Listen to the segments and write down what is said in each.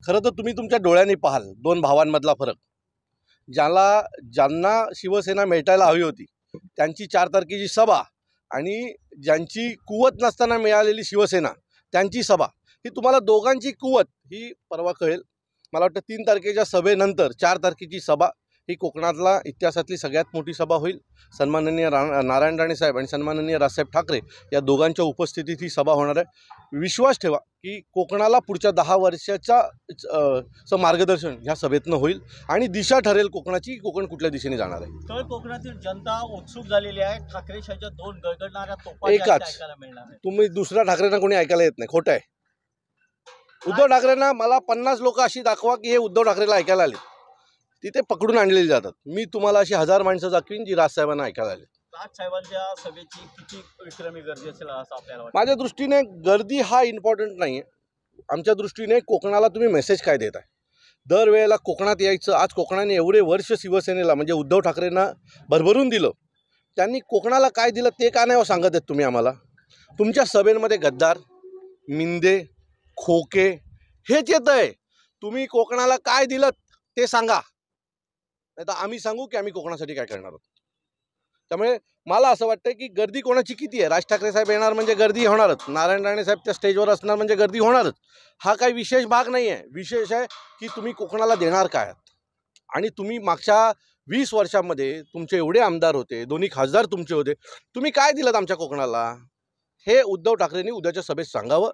खरं तर तुम्ही तुमच्या डोळ्यांनी पाहाल दोन भावांमधला फरक. ज्यांना शिवसेना मिळायला हवी होती त्यांची 4 तारखेची सभा आणि ज्यांची कुवत नसताना मिळालेली शिवसेना त्यांची सभा, ही तुम्हाला दोघांची कुवत ही परवा कळेल. मला वाटतं 3 तारखेच्या सभेनंतर 4 तारखेची सभा ही कोकणातला इतिहासातली सगळ्यात मोठी सभा होईल. सन्माननीय नारायण राणे साहेब आणि सन्माननीय राजसाहेब ठाकरे या दोघांच्या उपस्थितीत ही सभा होणार आहे. विश्वास ठेवा की कोकणाला पुढच्या 10 वर्षाचा मार्गदर्शन ह्या सभेतनं होईल आणि दिशा ठरेल कोकणाची, कोकण कुठल्या दिशेने जाणार आहे. तर कोकणातील जनता उत्सुक झालेली आहे. ठाकरेशाच्या 2 गडगडणाऱ्या तोफा एकाच ऐकायला मिळणार आहे. तुम्ही दुसऱ्या ठाकरेंना कोणी ऐकायला येत नाही, खोटं आहे. उद्धव ठाकरेंना मला 50 लोक अशी दाखवा की हे उद्धव ठाकरेला ऐकायला आले, तिथे पकडून आणलेली जातात. मी तुम्हाला अशी 1000 माणसं दाखवीन जी राजसाहेबांना ऐकायला आले. राजसाहेबांच्या सभेची किती विक्रमी गर्दी असेल असं आपल्याला वाटतं? माझ्या दृष्टीने गर्दी हा इम्पॉर्टंट नाही आहे. आमच्या दृष्टीने कोकणाला तुम्ही मेसेज काय देत आहे. दरवेळेला कोकणात यायचं. आज कोकणाने एवढे वर्ष शिवसेनेला म्हणजे उद्धव ठाकरेंना भरभरून दिलं, त्यांनी कोकणाला काय दिलं ते का नाही सांगत आहेत तुम्ही आम्हाला. तुमच्या सभेमध्ये गद्दार, मिंदे, खोके हेच येत आहे. तुम्ही कोकणाला काय दिलं ते सांगा, नाही तर आम्ही सांगू की आम्ही कोकणासाठी काय करणार आहोत. त्यामुळे मला असं वाटतं की गर्दी कोणाची किती आहे. राज ठाकरे साहेब येणार म्हणजे गर्दी होणारच, नारायण राणे साहेब त्या स्टेजवर असणार म्हणजे गर्दी होणारच. हा काही विशेष भाग नाही आहे. विशेष आहे की तुम्ही कोकणाला देणार काय आहात. आणि तुम्ही मागच्या 20 वर्षांमध्ये तुमचे एवढे आमदार होते, दोन्ही खासदार तुमचे होते, तुम्ही काय दिलं आमच्या कोकणाला हे उद्धव ठाकरेंनी उद्याच्या सभेत सांगावं.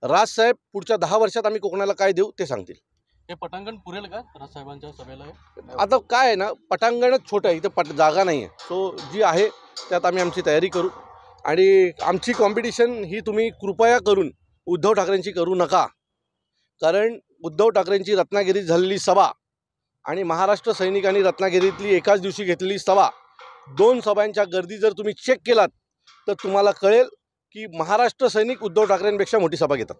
राजसाहेब पुढच्या 10 वर्षात आम्ही कोकणाला काय देऊ ते सांगतील. हे पटांगण पुरेल का राजसाहेबांच्या सभेला? आता काय आहे ना, पटांगणच छोटं आहे, इथं जागा नाही आहे. सो जी आहे त्यात आम्ही आमची तयारी करू. आणि आमची कॉम्पिटिशन ही तुम्ही कृपया करून उद्धव ठाकरेंची करू नका. कारण उद्धव ठाकरेंची रत्नागिरीत झालेली सभा आणि महाराष्ट्र सैनिकांनी रत्नागिरीतली एकाच दिवशी घेतलेली सभा, 2 सभांच्या गर्दी जर तुम्ही चेक केलात तर तुम्हाला कळेल की महाराष्ट्र सैनिक उद्धव ठाकरेंपेक्षा मोठी सभा घेतात.